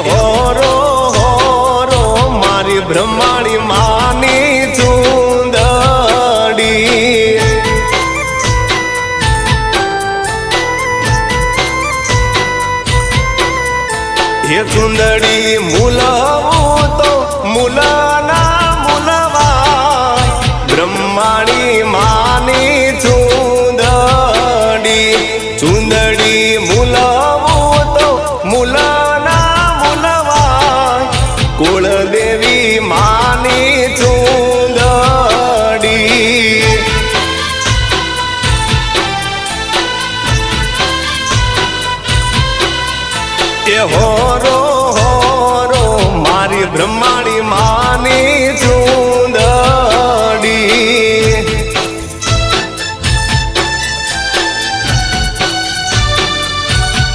હોરો મારી બ્રહ્માણી માની ચૂંદડી એ ચૂંદડી મૂલવું તો મૂલના મૂલવા બ્રહ્માણી માની ચૂંદડી ચૂંદડી મૂલવું તો મૂલના મૂલવા કુળદેવી માની ચૂંદડી એ હોરો મારી બ્રહ્માણી માની